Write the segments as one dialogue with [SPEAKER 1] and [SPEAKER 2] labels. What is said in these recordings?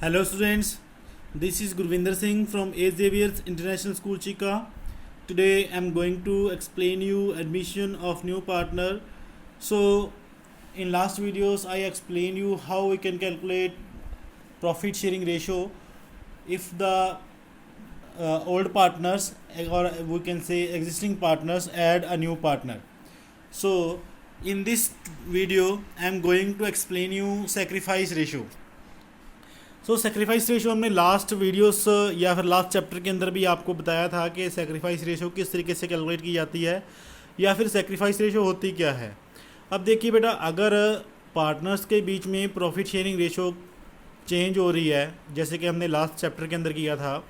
[SPEAKER 1] Hello students, this is Gurvinder Singh from A. Xavier's International School Chika. Today I am going to explain you admission of new partner. So in last videos I explained you how we can calculate profit sharing ratio if the old partners or we can say existing partners add a new partner. So in this video I am going to explain you sacrifice ratio. Sacrifice ratio हमने last videos या फिर last chapter के अंदर भी आपको बताया था कि सेक्रीफाइस रेशो किस तरीके से कैलकुलेट की जाती है या फिर सेक्रीफाइस रेशो होती क्या है। अब देखिए बेटा, अगर पार्टनर्स के बीच में प्रॉफिट शेयरिंग रेशो चेंज हो रही है जैसे कि हमने लास्ट चैप्टर के अंदर किया था,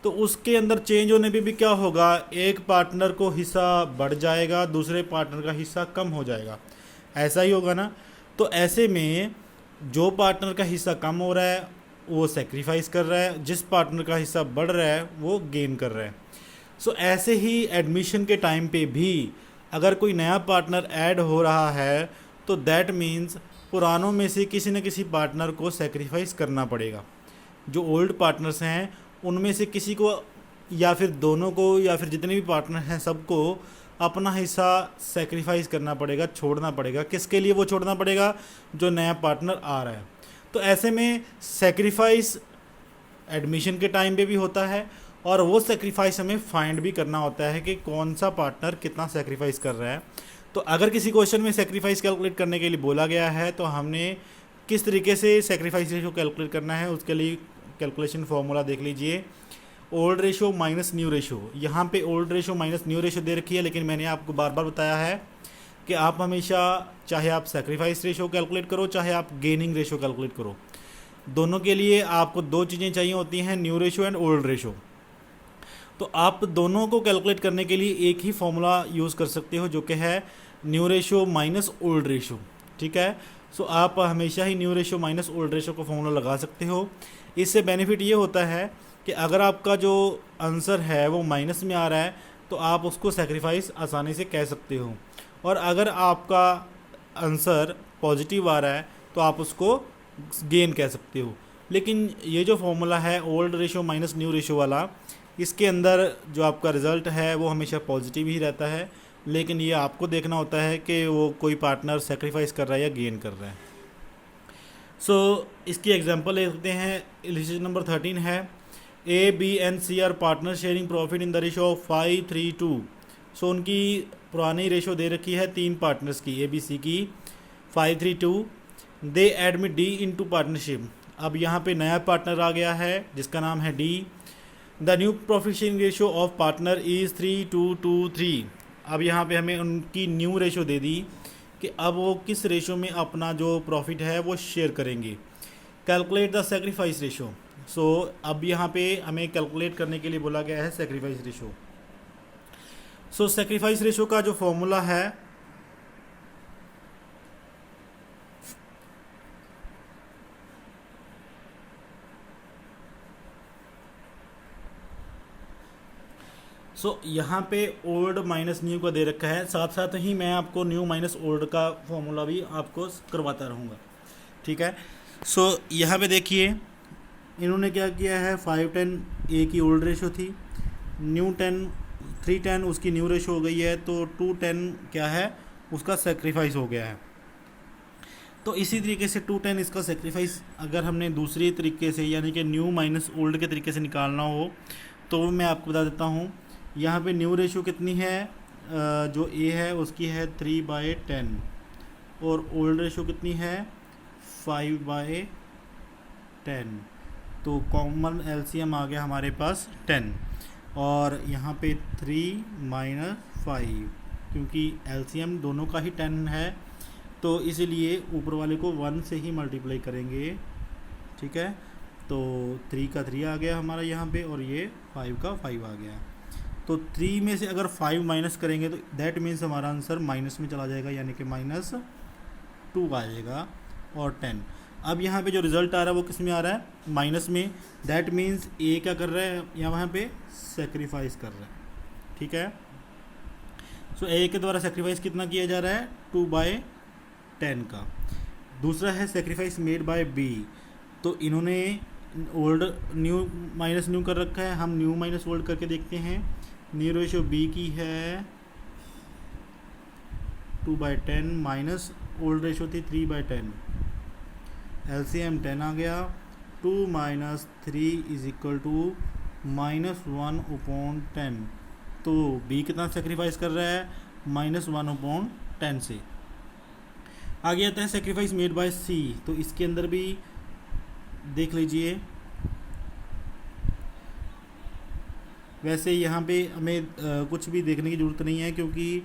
[SPEAKER 1] तो उसके अंदर चेंज होने पे भी क्या होगा, एक पार्टनर को हिस्सा बढ़ जाएगा, दूसरे पार्टनर का हिस्सा कम हो जाएगा, ऐसा ही होगा ना। तो ऐसे में जो पार्टनर का हिस्सा कम हो रहा है वो सेक्रीफाइस कर रहा है, जिस पार्टनर का हिस्सा बढ़ रहा है वो गेन कर रहा है। ऐसे ही एडमिशन के टाइम पे भी अगर कोई नया पार्टनर ऐड हो रहा है तो दैट मीन्स पुरानों में से किसी न किसी पार्टनर को सेक्रीफाइस करना पड़ेगा। जो ओल्ड पार्टनर्स हैं उनमें से किसी को या फिर दोनों को या फिर जितने भी पार्टनर हैं सबको अपना हिस्सा सेक्रीफाइस करना पड़ेगा, छोड़ना पड़ेगा। किसके लिए वो छोड़ना पड़ेगा? जो नया पार्टनर आ रहा है। तो ऐसे में सेक्रीफाइस एडमिशन के टाइम पे भी होता है और वो सेक्रीफाइस हमें फाइंड भी करना होता है कि कौन सा पार्टनर कितना सेक्रीफाइस कर रहा है। तो अगर किसी क्वेश्चन में सेक्रीफाइस कैलकुलेट करने के लिए बोला गया है तो हमने किस तरीके से सेक्रीफाइस रेशो कैलकुलेट करना है उसके लिए कैलकुलेशन फॉर्मूला देख लीजिए। Old ratio minus new ratio, यहाँ पे old ratio minus new ratio दे रखी है, लेकिन मैंने आपको बार बार बताया है कि आप हमेशा चाहे आप सेक्रीफाइस रेशो कैलकुलेट करो चाहे आप गेनिंग रेशो कैलकुलेट करो, दोनों के लिए आपको दो चीज़ें चाहिए होती हैं, new ratio and old ratio. तो आप दोनों को कैलकुलेट करने के लिए एक ही फॉर्मूला यूज़ कर सकते हो जो कि है new ratio minus old ratio. ठीक है, आप हमेशा ही new ratio minus old ratio का फॉर्मूला लगा सकते हो। इससे बेनिफिट ये होता है कि अगर आपका जो आंसर है वो माइनस में आ रहा है तो आप उसको सेक्रीफाइस आसानी से कह सकते हो, और अगर आपका आंसर पॉजिटिव आ रहा है तो आप उसको गेन कह सकते हो। लेकिन ये जो फॉर्मूला है old ratio minus new ratio वाला, इसके अंदर जो आपका रिज़ल्ट है वो हमेशा पॉजिटिव ही रहता है, लेकिन ये आपको देखना होता है कि वो कोई पार्टनर सेक्रीफाइस कर रहा है या गेन कर रहा है। इसकी एग्जांपल लेते हैं। इलिस्ट्रेशन नंबर 13 है, A B and C are partner sharing profit in the ratio of 5:3:2। उनकी पुरानी रेशो दे रखी है तीन पार्टनर्स की, ए बी सी की 5:3:2। दे एडमिट डी इनटू पार्टनरशिप। अब यहाँ पे नया पार्टनर आ गया है जिसका नाम है D. The new profit sharing ratio of partner is 3:2:3। अब यहाँ पे हमें उनकी न्यू रेशो दे दी कि अब वो किस रेशो में अपना जो प्रॉफिट है वो शेयर करेंगे। Calculate the sacrifice ratio. अब यहाँ पे हमें कैलकुलेट करने के लिए बोला गया है सेक्रीफाइस रेशो। सेक्रीफाइस रेशो का जो फॉर्मूला है यहाँ पे ओल्ड माइनस न्यू का दे रखा है, साथ साथ ही मैं आपको न्यू माइनस ओल्ड का फॉर्मूला भी आपको करवाता रहूँगा। ठीक है, यहाँ पे देखिए इन्होंने क्या किया है, 5:10 ए की ओल्ड रेशो थी, न्यू 3:10 उसकी न्यू रेशो हो गई है, तो 2:10 क्या है उसका सेक्रीफाइस हो गया है। तो इसी तरीके से 2:10 इसका सेक्रीफाइस अगर हमने दूसरी तरीके से यानी कि न्यू माइनस ओल्ड के तरीके से निकालना हो तो मैं आपको बता देता हूँ। यहाँ पे न्यू रेशो कितनी है, जो ए है उसकी है 3/10 और ओल्ड रेशो कितनी है 5/10। तो कॉमन एलसीएम आ गया हमारे पास 10, और यहाँ पे 3 - 5 क्योंकि एलसीएम दोनों का ही 10 है तो इसीलिए ऊपर वाले को 1 से ही मल्टीप्लाई करेंगे। ठीक है, तो 3 का 3 आ गया हमारा यहाँ पे और ये 5 का 5 आ गया। तो 3 में से अगर 5 माइनस करेंगे तो दैट मीन्स हमारा आंसर माइनस में चला जाएगा, यानी कि -2 आएगा और 10। अब यहाँ पे जो रिज़ल्ट आ रहा है वो किस में आ रहा है, माइनस में। दैट मीन्स ए क्या कर रहा है यहाँ पे, सेक्रीफाइस कर रहा है। ठीक है, ए के द्वारा सेक्रीफाइस कितना किया जा रहा है, 2/10 का। दूसरा है सेक्रीफाइस मेड बाय बी। तो इन्होंने ओल्ड न्यू माइनस न्यू कर रखा है, हम न्यू माइनस ओल्ड करके देखते हैं। न्यू रेशो बी की है 2/10 माइनस ओल्ड रेशो थी 3/10, एलसीएम 10 आ गया। 2 माइनस 3 इज इक्वल टू -1/10। तो बी कितना सेक्रीफाइस कर रहा है, -1/10 से। आगे आता है सेक्रीफाइस मेड बाय सी, तो इसके अंदर भी देख लीजिए। वैसे यहाँ पे हमें कुछ भी देखने की ज़रूरत नहीं है, क्योंकि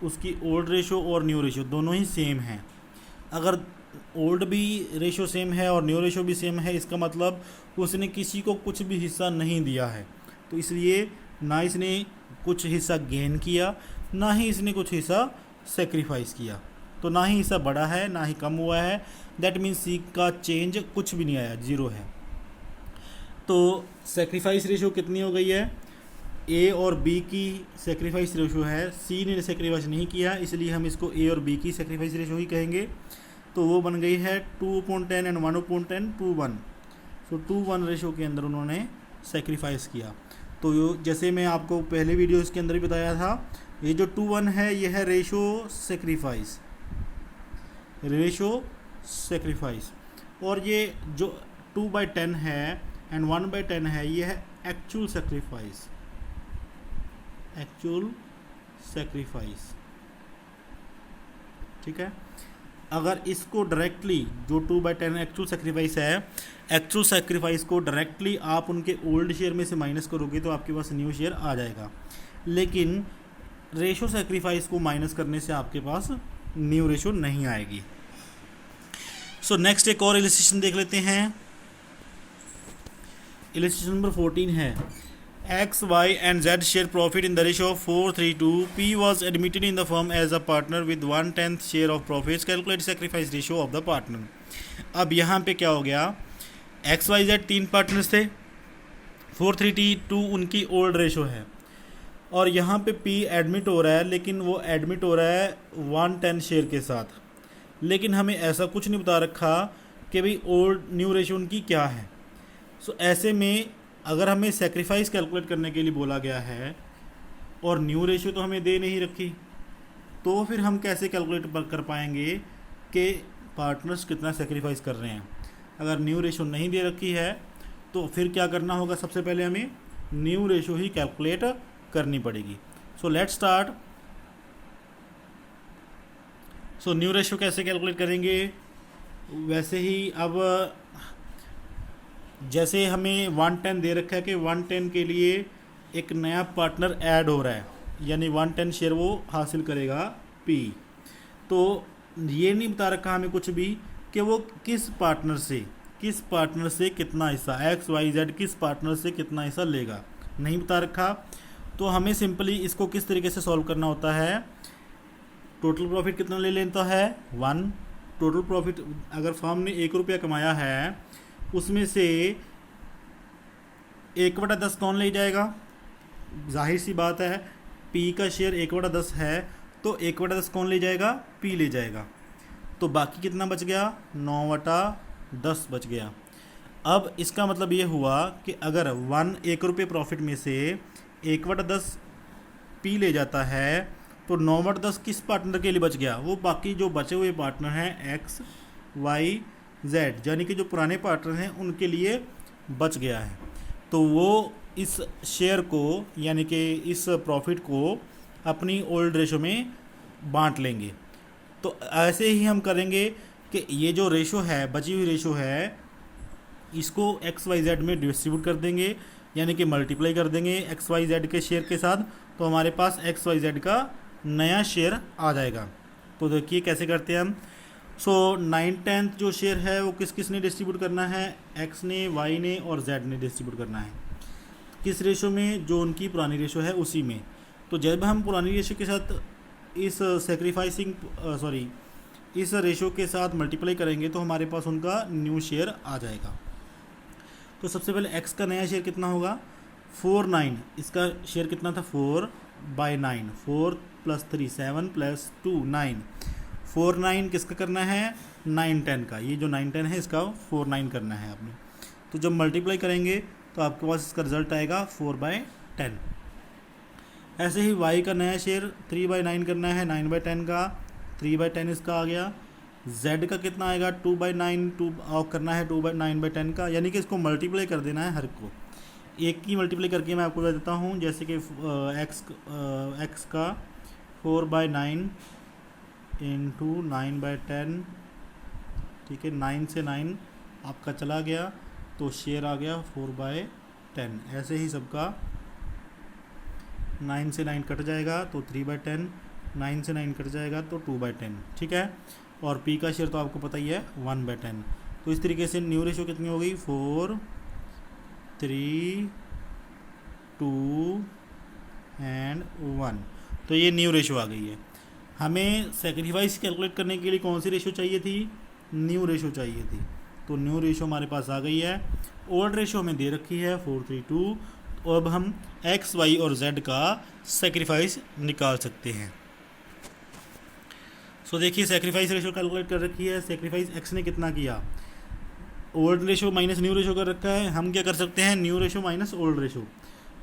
[SPEAKER 1] उसकी ओल्ड रेशो और न्यू रेशो दोनों ही सेम हैं। अगर ओल्ड भी रेशो सेम है और न्यू रेशो भी सेम है, इसका मतलब उसने किसी को कुछ भी हिस्सा नहीं दिया है। तो इसलिए ना इसने कुछ हिस्सा गेन किया, ना ही इसने कुछ हिस्सा सेक्रीफाइस किया। तो ना ही हिस्सा बढ़ा है ना ही कम हुआ है। दैट मीन्स सी का चेंज कुछ भी नहीं आया, जीरो है। तो सेक्रीफाइस रेशो कितनी हो गई है, ए और बी की सेक्रीफाइस रेशो है। सी ने सेक्रीफाइस नहीं किया, इसलिए हम इसको ए और बी की सेक्रीफाइस रेशो ही कहेंगे। तो वो बन गई है 2/10 एंड 1/10 2:1। सो 2:1 रेशो के अंदर उन्होंने सेक्रीफाइस किया। तो जैसे मैं आपको पहले वीडियो इसके अंदर भी बताया था, ये जो 2:1 है ये है रेशो सेक्रीफाइस, रेशो सेक्रीफाइस। और ये जो 2/10 है एंड 1/10 है, ये है एक्चुअल सेक्रीफाइस, एक्चुअल सेक्रीफाइस। ठीक है। अगर इसको डायरेक्टली जो 2/10 एक्चुअल सेक्रीफाइस है, एक्चुअल सेक्रीफाइस को डायरेक्टली आप उनके ओल्ड शेयर में से माइनस करोगे तो आपके पास न्यू शेयर आ जाएगा। लेकिन रेशो सेक्रीफाइस को माइनस करने से आपके पास न्यू रेशो नहीं आएगी। सो नेक्स्ट एक और इलस्ट्रेशन देख लेते हैं। इलस्ट्रेशन नंबर 14 है, X, Y and Z share profit in the ratio of 4:3. P was admitted in the firm as a partner with 1/10 share of profits. Calculate sacrifice ratio of the partner. अब यहाँ पे क्या हो गया, X, Y, Z 3 partners थे, 4:3 उनकी old ratio है, और यहाँ पे P एडमिट हो रहा है, लेकिन वो एडमिट हो रहा है 1/10 शेयर के साथ। लेकिन हमें ऐसा कुछ नहीं बता रखा कि भाई ओल्ड न्यू रेशो उनकी क्या है। सो ऐसे में अगर हमें सेक्रीफाइस कैलकुलेट करने के लिए बोला गया है और न्यू रेशो तो हमें दे नहीं रखी, तो फिर हम कैसे कैलकुलेट कर पाएंगे कि पार्टनर्स कितना सेक्रीफाइस कर रहे हैं। अगर न्यू रेशो नहीं दे रखी है तो फिर क्या करना होगा, सबसे पहले हमें न्यू रेशो ही कैलकुलेट करनी पड़ेगी। So let's start. So new ratio कैसे कैलकुलेट करेंगे, वैसे ही अब जैसे हमें 1/10 दे रखा है कि 1/10 के लिए एक नया पार्टनर ऐड हो रहा है, यानी 1/10 शेयर वो हासिल करेगा P। तो ये नहीं बता रखा हमें कुछ भी कि वो किस पार्टनर से कितना हिस्सा, X, Y, Z किस पार्टनर से कितना हिस्सा लेगा, नहीं बता रखा। तो हमें सिंपली इसको किस तरीके से सॉल्व करना होता है, टोटल प्रॉफिट कितना ले लेता है 1। टोटल प्रॉफिट अगर फर्म ने 1 रुपया कमाया है, उसमें से 1/10 कौन ले जाएगा, जाहिर सी बात है P का शेयर 1/10 है, तो 1/10 कौन ले जाएगा, P ले जाएगा। तो बाकी कितना बच गया, 9/10 बच गया। अब इसका मतलब ये हुआ कि अगर 1 रुपये प्रॉफिट में से 1/10 P ले जाता है, तो 9/10 किस पार्टनर के लिए बच गया, वो बाकी जो बचे हुए पार्टनर हैं X, Y, Z, यानी कि जो पुराने पार्टनर हैं उनके लिए बच गया है। तो वो इस शेयर को यानी कि इस प्रॉफिट को अपनी ओल्ड रेशो में बांट लेंगे। तो ऐसे ही हम करेंगे कि ये जो रेशो है, बची हुई रेशो है, इसको X, Y, Z में डिस्ट्रीब्यूट कर देंगे, यानी कि मल्टीप्लाई कर देंगे X, Y, Z के शेयर के साथ। तो हमारे पास X, Y, Z का नया शेयर आ जाएगा। तो देखिए कैसे करते हैं हम। सो 9/10 जो शेयर है वो किस किस ने डिस्ट्रीब्यूट करना है, X ने, Y ने और Z ने डिस्ट्रीब्यूट करना है। किस रेशो में, जो उनकी पुरानी रेशो है उसी में। तो जब हम पुरानी रेशो के साथ इस इस रेशो के साथ मल्टीप्लाई करेंगे तो हमारे पास उनका न्यू शेयर आ जाएगा। तो सबसे पहले X का नया शेयर कितना होगा, 4/9। इसका शेयर कितना था, 4/9, 4 + 3 7 + 2 9। 4/9 किसका करना है, 9/10 का। ये जो 9/10 है इसका 4/9 करना है आपने। तो जब मल्टीप्लाई करेंगे तो आपके पास इसका रिजल्ट आएगा 4/10। ऐसे ही y का नया शेयर 3/9 करना है, 9/10 का 3/10 इसका आ गया। z का कितना आएगा 2/9, 2 करना है 9/10 का, यानी कि इसको मल्टीप्लाई कर देना है हर को। एक की मल्टीप्लाई करके मैं आपको बता देता हूँ, जैसे कि x का 4/9 इंटू 9/10, ठीक है, 9 से 9 आपका चला गया तो शेयर आ गया 4/10। ऐसे ही सबका 9 से 9 कट जाएगा तो 3/10, 9 से 9 कट जाएगा तो 2/10, ठीक है। और p का शेयर तो आपको पता ही है 1/10। तो इस तरीके से न्यू रेशो कितनी हो गई 4, 3, 2 एंड 1। तो ये न्यू रेशो आ गई है। हमें सेक्रीफाइस कैलकुलेट करने के लिए कौन सी रेशो चाहिए थी, न्यू रेशो चाहिए थी। तो न्यू रेशो हमारे पास आ गई है। ओल्ड रेशो हमें दे रखी है 4:3:2। तो अब हम x, y और z का सेक्रीफाइस निकाल सकते हैं। सो देखिए सेक्रीफाइस रेशो कैलकुलेट कर रखी है। सेक्रीफाइस x ने कितना किया, old ratio minus new ratio कर रखा है। हम क्या कर सकते हैं, new ratio minus old ratio.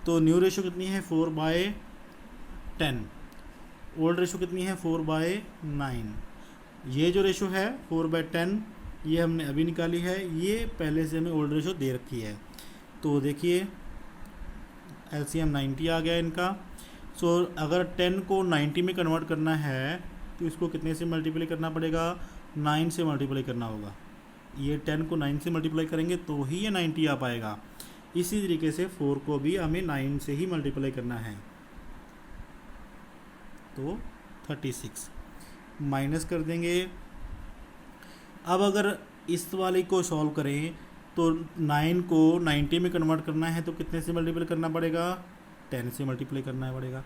[SPEAKER 1] तो न्यू रेशो कितनी है 4/10, ओल्ड रेशो कितनी है 4/9। ये जो रेशो है 4/10 ये हमने अभी निकाली है, ये पहले से हमें ओल्ड रेशो दे रखी है। तो देखिए LCM 90 आ गया इनका। सो अगर 10 को 90 में कन्वर्ट करना है तो इसको कितने से मल्टीप्लाई करना पड़ेगा, 9 से मल्टीप्लाई करना होगा। ये 10 को 9 से मल्टीप्लाई करेंगे तो ही ये 90 आ पाएगा। इसी तरीके से 4 को भी हमें 9 से ही मल्टीप्लाई करना है, तो 36 माइनस कर देंगे। अब अगर इस वाले को सॉल्व करें तो 9 को 90 में कन्वर्ट करना है तो कितने से मल्टीप्लाई करना पड़ेगा, 10 से मल्टीप्लाई करना पड़ेगा।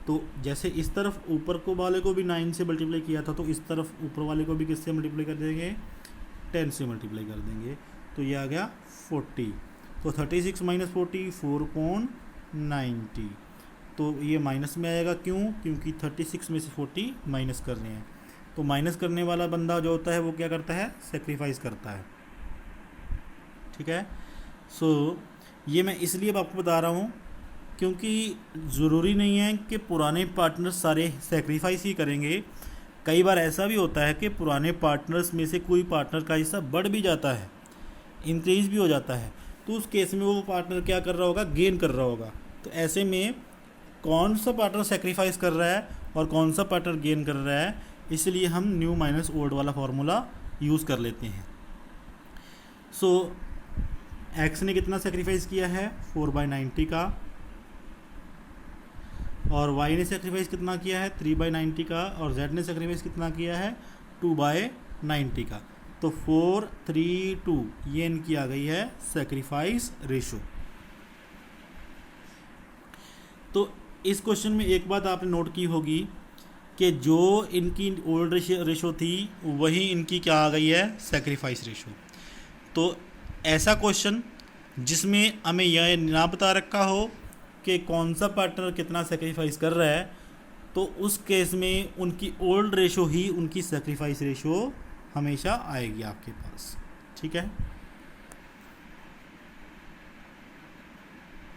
[SPEAKER 1] तो जैसे इस तरफ ऊपर को वाले को भी 9 से मल्टीप्लाई किया था तो इस तरफ ऊपर वाले को भी किससे मल्टीप्लाई कर देंगे, 10 से मल्टीप्लाई कर देंगे। तो ये आ गया 40। तो 36 माइनस 40 4/90। तो ये माइनस में आएगा, क्यों, क्योंकि 36 में से 40 माइनस कर रहे हैं। तो माइनस करने वाला बंदा जो होता है वो क्या करता है, सेक्रीफाइस करता है, ठीक है। सो ये मैं इसलिए अब आपको बता रहा हूँ क्योंकि ज़रूरी नहीं है कि पुराने पार्टनर्स सारे सेक्रीफाइस ही करेंगे। कई बार ऐसा भी होता है कि पुराने पार्टनर्स में से कोई पार्टनर का हिस्सा बढ़ भी जाता है, इंक्रीज भी हो जाता है, तो उस केस में वो पार्टनर क्या कर रहा होगा, गेन कर रहा होगा। तो ऐसे में कौन सा पार्टनर सेक्रीफाइस कर रहा है और कौन सा पार्टनर गेन कर रहा है, इसलिए हम न्यू माइनस ओल्ड वाला फार्मूला यूज़ कर लेते हैं। सो x ने कितना सेक्रीफाइस किया है 4/90 का, और y ने सेक्रीफाइस कितना किया है 3/90 का, और z ने सेक्रीफाइस कितना किया है 2/90 का। तो 4:3:2 ये इनकी आ गई है सेक्रीफाइस रेशो। तो इस क्वेश्चन में एक बात आपने नोट की होगी कि जो इनकी ओल्ड रेशो थी वही इनकी क्या आ गई है, सेक्रीफाइस रेशो। तो ऐसा क्वेश्चन जिसमें हमें यह ना बता रखा हो कि कौन सा पार्टनर कितना सेक्रीफाइस कर रहा है, तो उस केस में उनकी ओल्ड रेशो ही उनकी सेक्रीफाइस रेशो हमेशा आएगी आपके पास, ठीक है।